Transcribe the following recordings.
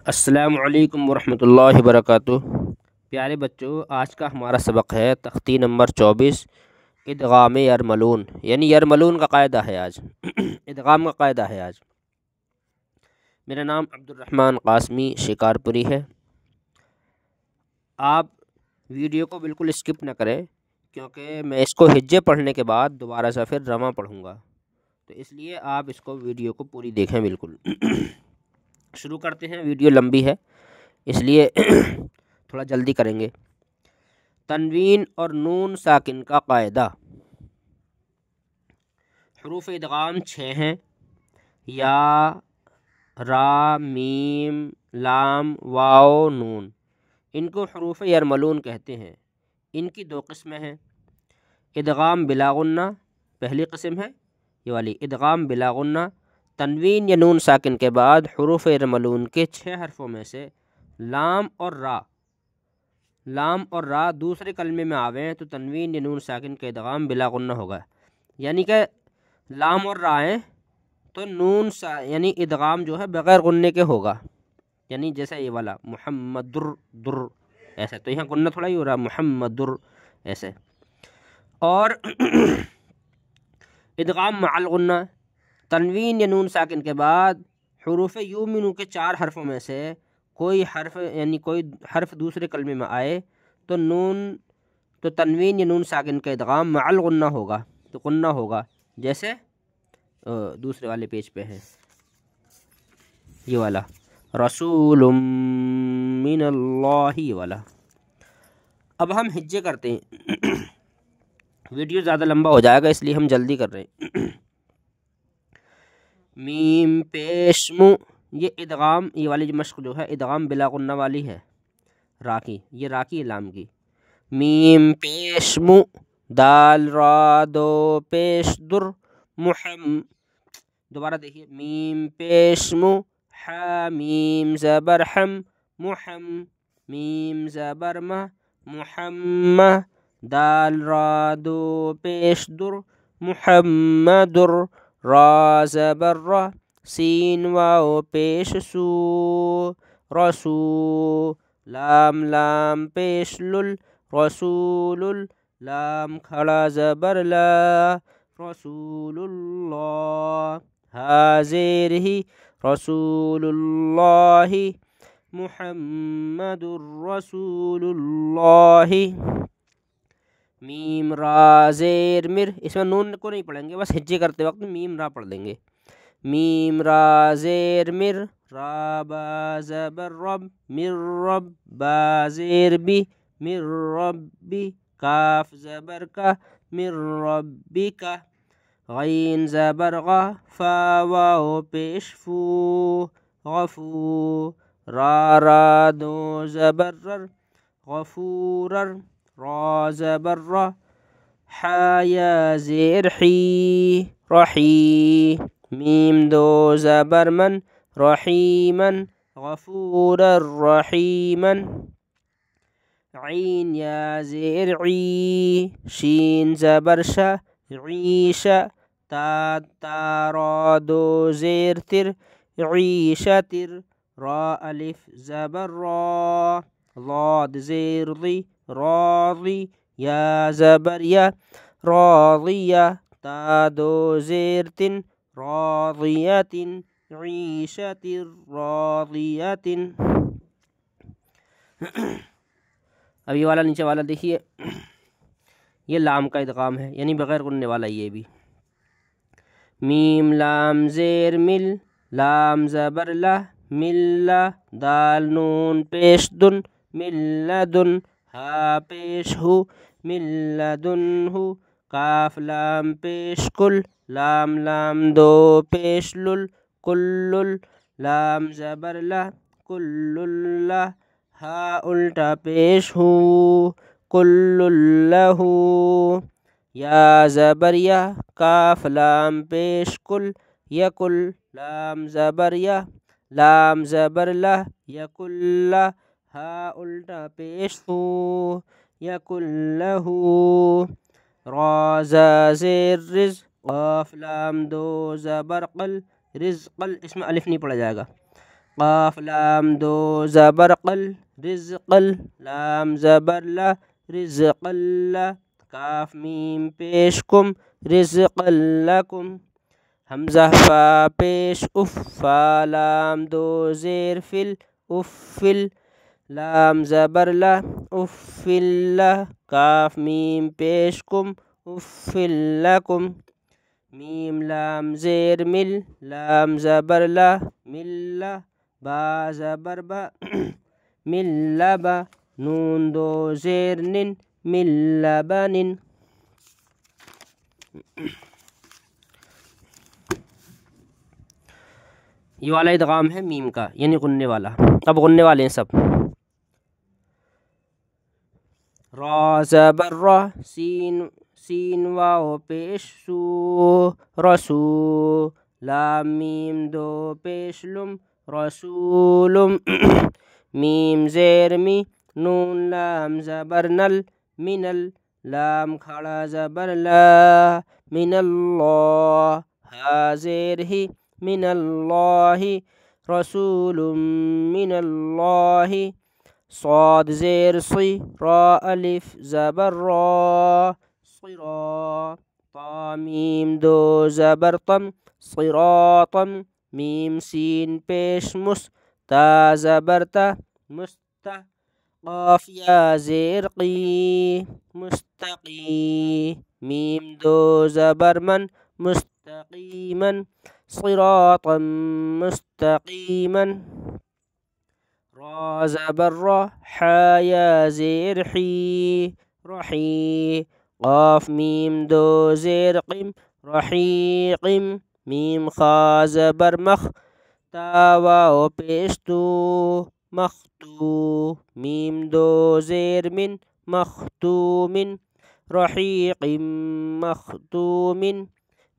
السلام علیکم ورحمۃ اللہ وبرکاتہ۔ پیارے بچوں، آج کا ہمارا سبق ہے تختی نمبر 24 ادغام یرملون، یعنی یرملون کا قاعدہ ہے آج ادغام کا قاعدہ ہے آج۔ میرا نام عبد الرحمن قاسمی شکارپوری ہے۔ آپ ویڈیو کو بالکل اسکپ نہ کریں، کیونکہ میں اس کو ہجے پڑھنے کے بعد دوبارہ سے پھر رواں پڑھوں گا، تو اس لیے آپ اس کو ویڈیو کو پوری دیکھیں بالکل۔ شروع کرتے ہیں، ویڈیو لمبی ہے اس لیے تھوڑا جلدی کریں گے۔ تنوین اور نون ساکن کا قاعدہ۔ حروف ادغام 6 ہیں: یا، را، میم، لام، واو، نون۔ ان کو حروف یرملون کہتے ہیں۔ ان کی دو قسمیں ہیں: ادغام بلا غنہ، پہلی قسم ہے یہ والی ادغام بلا غنہ، تنوین یا نون ساکن کے بعد حروف یرملون کے 6 حرفوں میں سے لام اور را دوسرے کلمے میں آویں تو تنوین یا نون ساکن کا ادغام بلا غنہ ہوگا، یعنی کہ لام اور را ہیں تو یعنی ادغام جو ہے بغیر غننے کے ہوگا، یعنی جیسے یہ والا محمد در ایسے، تو یہاں غنہ تھوڑا ہی ہو رہا محمد در ایسے۔ اور ادغام مع الغنہ، تنوین یا نون ساکن کے بعد حروف یومنو کے 4 حرفوں میں سے کوئی حرف دوسرے کلمے میں آئے تو تنوین یا نون ساکن کا ادغام مع الغنہ ہوگا، تو غنہ ہوگا، جیسے دوسرے والے پیج پہ ہے یہ والا رسول من اللہ، یہ والا۔ اب ہم ہجے کرتے ہیں، ویڈیو زیادہ لمبا ہو جائے گا اس لیے ہم جلدی کر رہے ہیں۔ میم پیش مو، یہ ادغام، یہ والی جو مشق جو ہے ادغام بلا غنہ والی ہے، را کی، یہ را کی لام کی۔ میم پیش مو، دال را دو پیش در دوبارہ دیکھیے، میم پیش مو، حا میم زبر حم، میم زبر مہ، محمہ، دال را دو پیش در، محمدر، را زبر را، سین واو پیش سو، رسو، لام پیش لل، رسول، لام کھڑا زبر لا، رسول اللہ، ہا زیر ہی، رسول اللہ، محمد الرسول اللہ۔ میم را زیر مر، اس میں نون کو نہیں پڑھیں گے، بس ہجے کرتے وقت میم را پڑھ دیں گے۔ میم را زیر مر، را با زبر رب، مر رب، با زیر بی، مر ربی، کاف زبر کا، مر ربی کا، غین زبر غا، فا واو پیش فو، غفو، را دو زبر رر، غفورر، را زبر را، حا یا زیر حی، رحی، میم دو زبر من، رحیمن، غفورر رحیمن، عین یا زیر عی، شین زبر شا، عیشا، تا را دو زیر تر، عیشتر، را الف زبر را، ضاد زیر ضی، راضی، یا زبر یا، راضیہ، تا دو زیر تن، راضیۃ، عیشت راضیۃ۔ اب یہ والا نیچے والا دیکھیے، یہ لام کا ادغام ہے، یعنی بغیر غننے والا یہ بھی۔ میم لام زیر مل، لام زبر لا، ملا، دال نون پیش دن، ملدن، ہا پیش ہو، ملدن ہو، کاف لام پیش کل، لام دو پیش لل، کل، لام زبر لا، کل اللہ، ہا الٹا پیش ہو، کل لہو، یا زبر یا، کاف لام پیش کل، یکل، لام زبر یا، لام زبر لا، یکل، ہا الٹا پیش ہو، یکل لہو، را زیر رز، قاف لام دو زبر قل، رزقل، اس میں الف نہیں پڑھا جائے گا، قاف لام دو زبر قل رزقل لام زبر لا رزقل لا کاف میم پیش کم رزقل لکم حمزہ فا پیش اف فا لام دو زیر فل افل لام زبر لا افل لا کاف میم پیش کم افل لکم میم لام زیر مل لام زبر لا مل با زبر با مل با نون دو زیر نن مل لبن یہ والا ادغام ہے میم کا یعنی غننے والا. اب غننے والے ہیں سب. را زبر را سین واو پیش سو رسو لام میم دو پیش لم رسولم میم زیر می نون لام زبر نل منل لام کھڑا زبر لا من اللہ ہا زیر ہی من اللہ رسول من اللہ صاد زیر صی را الف زبر را صرا طا میم دو زبر طم صراطم میم سین پیش مس تا زبر تا مستا قاف یا زیر قی مستقی میم دو زبر من مستقیما صراطا مستقیما را زبر را حا یا زیر حی رحی قاف میم دو زیر قم رحیقم میم خا زبر مخ تا واو پیش تو مختو میم دو زیر من مختوم رحیق مختوم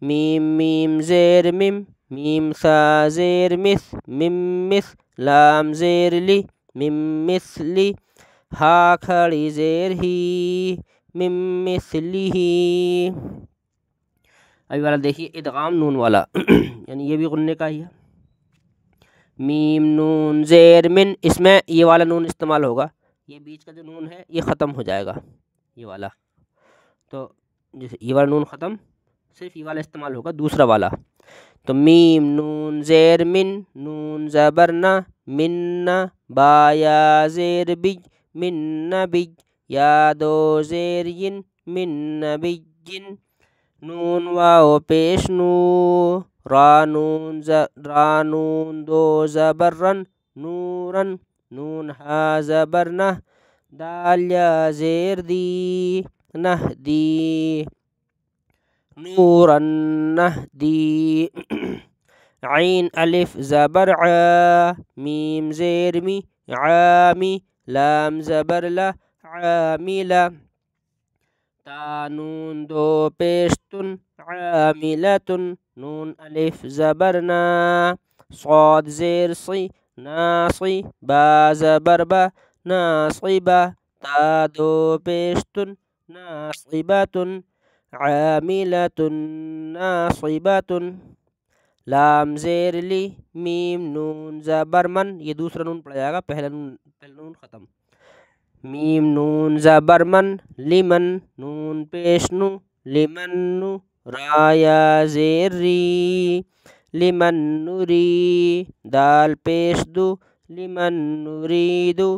میم میم زیر مم میم ثا زیر مث مم مث لام زیر لی مم مثلی ہا کھڑی زیر ہی مم مثلی ہی. ابھی والا دیکھیے ادغام نون والا یعنی یہ بھی غننے کا ہی ہے. میم نون زیر من اس میں یہ والا نون استعمال ہوگا. یہ بیچ کا جو نون ہے یہ ختم ہو جائے گا یہ والا. تو یہ والا نون ختم صرف یہ والا استعمال ہوگا دوسرا والا. تو میم نون زیر من نون زبر نہ من با یا زیر بج من نبج یا دو زیر ین من نبج نون واو پیش نو را نون دو زبر رن نورن نون ہا زبر نہ دال یا زیر دی نہ دی نورن نہ دی عین الف زبر ع میم زیر می عامی لام زبر لا عاملہ تا نون دو پیشتن عاملتن نون الف زبر نا صاد زیر صی ناصی با زبر با ناصبہ تا دو پیشتن ناصبتن عاملتن ناصبتن لام زیر لی میم نون زبر من یہ دوسرا نون پڑا جائے گا پہلا نون ختم. میم نون زبر من لمن نون پیش نو لمن نو را یا زیر ری لمن نوری دال پیش دو لمن نوریدو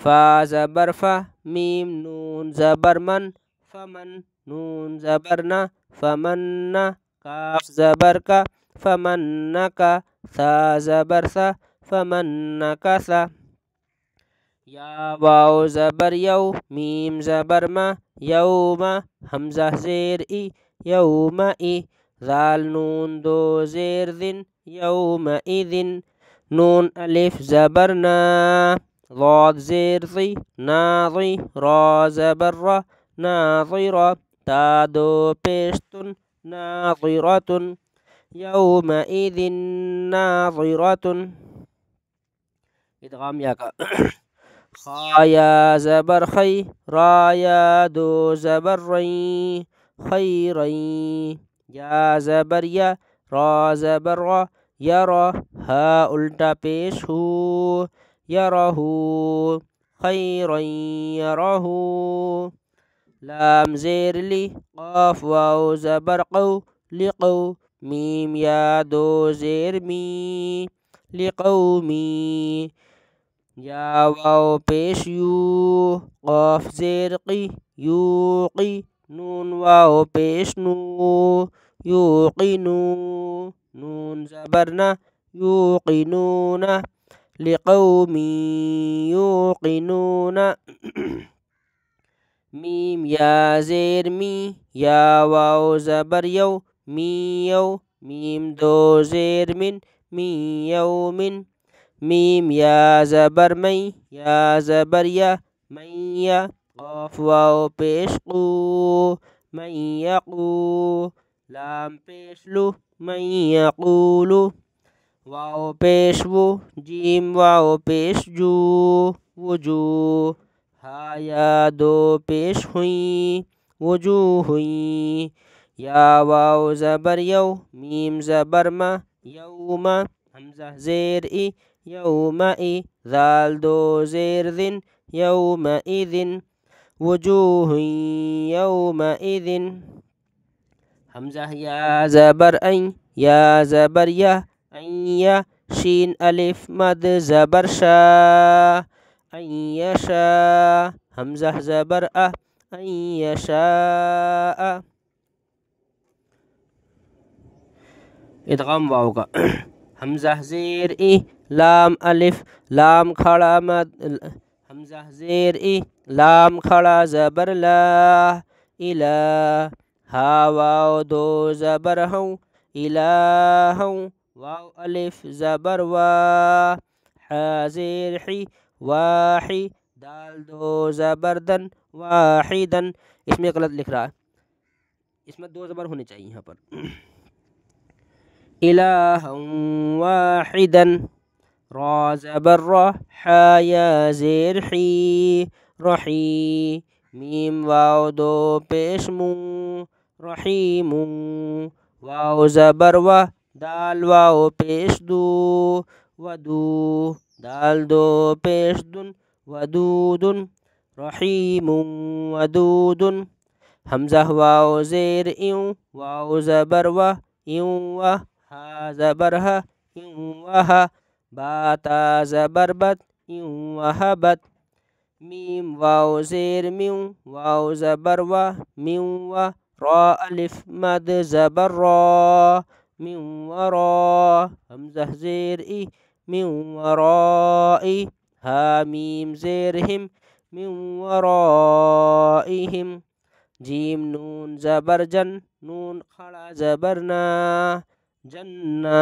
فا زبر فا میم نون زبر من فمن نون زبر نا فمن نا کاف زبر کا فمن کا ثا زبر ثا فمن کا ثا یا واو زبر یو میم زبر ما یوم حمزہ زیر ای یوم ای ذال نون دو زیر ذن یوم اذن نون الف زبر نا ضاد زیر ضی ناضی را زبر را ناظرہ تا دو پیشتن ناظرتن یوم اذن ناظرتن ادغام یا کا خا یا زبر خی را یا دو زبر رئی خیرئی یا زبر یا را زبر را یرا ہا الٹا پیش ہو یرہ خیرا یرہ لام زیر لی قاف واو زبر قو لقو میم یا دو زیر می لقومی یا واو پیش یو قاف زیر قی یوقی نون واو پیش نو یوقنو نون زبرنا یوقنون لقوم یوقنون میم یا زیر می یا واو زبر یو می یو میم دو زیر من می یومن میم یا زبر می یا زبر یا من یا قاف واو پیش قو من یقو لام پیش لو من یقولو واو پیش وو جیم واو پیش جو وجو ہا یا دو پیش ہوئی وجو ہوئی یا واو زبر یو میم زبر ما یوم حمزہ زیر ای یوم ای ذال دو زیر ذن یوم اذن وجوہ یوم اذن حمزہ یا زبر این یا زبر یا این یا شین الف مد زبر شا این یشا حمزہ زبر این یشاء ادغام واو کا حمزہ زیر ای لام الف لام کھڑا مد حمزہ زیر ای لام کھڑا زبر لا الہ ہا واو دو زبر ہوں الہ واو الف زبر وا حا زیر حی واحی دال دو زبر دن واحدن اس میں غلط لکھ رہا ہے اس میں دو زبر ہونے چاہیے یہاں پر الہ واحدا را زبر را حا یا زیر حی رحی میم واو دو پیش مو رحیم واو زبر و دال واو پیش دو ودو دال دو پیش دن ودود رحیم ودود حمزہ واو زیر ایوں واو زبر و ایوں و ہا زبر ہا ایوں وہا باتا زبر بت ایوں وہبت میم واو زیر میوں واو زبر و میوں و را الف مد زبر را میوں ورا حمزہ زیر ای میوں ورائی ہا میم زیر ہم میوں ورائہم جیم نون زبر جن نون کھڑا زبرنا جنہ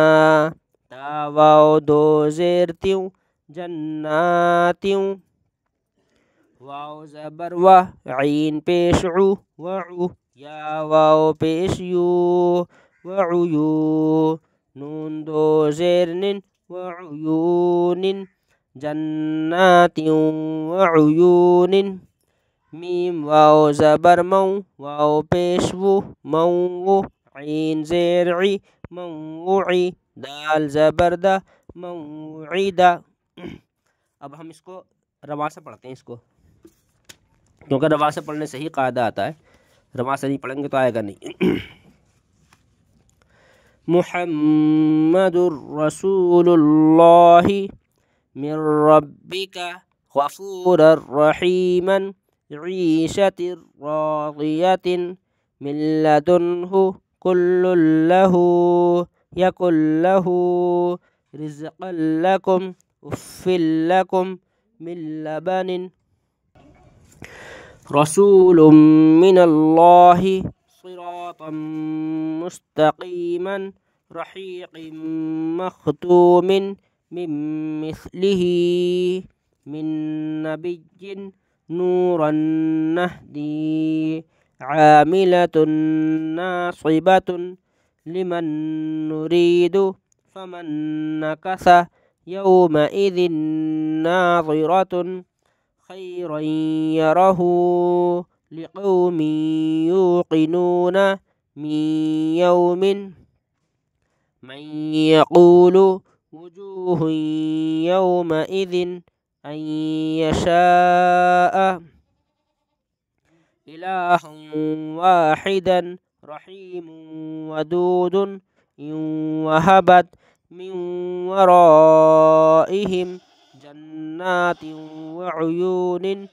تا واو دو زیر تیوں جناتیوں واو زبر و عین پیش عو وعو یا واو پیش یو وعیو نون دو زیر نن وعیون جنات وعیون میم واو زبر مو واو پیش وو مو عین زیر عی موعی دال زبر دا موعدہ اب ہم اس کو رواں سے پڑھتے ہیں اس کو کیونکہ رواں سے پڑھنے سے ہی قاعدہ آتا ہے رواں سے نہیں پڑھیں گے تو آئے گا نہیں محمد رسول اللہ من ربک غفورا رحیما عیشت راضیت من لدنہ کل لہ یکن لہ رزقا لکم اف لکم من لبن رسول من اللہ صراطا مستقیما رحیق مختوم من مثلہ من نبی نورا نہدی عاملۃ ناصبۃ لمن نرید فمن نکث یومئذ ناظرۃ خیرا یرہ لقوم یوقنون من یوم من يقول وجوه يومئذ أن يشاء إلها واحدا رحيم ودود إن وهبت من ورائهم جنات وعيون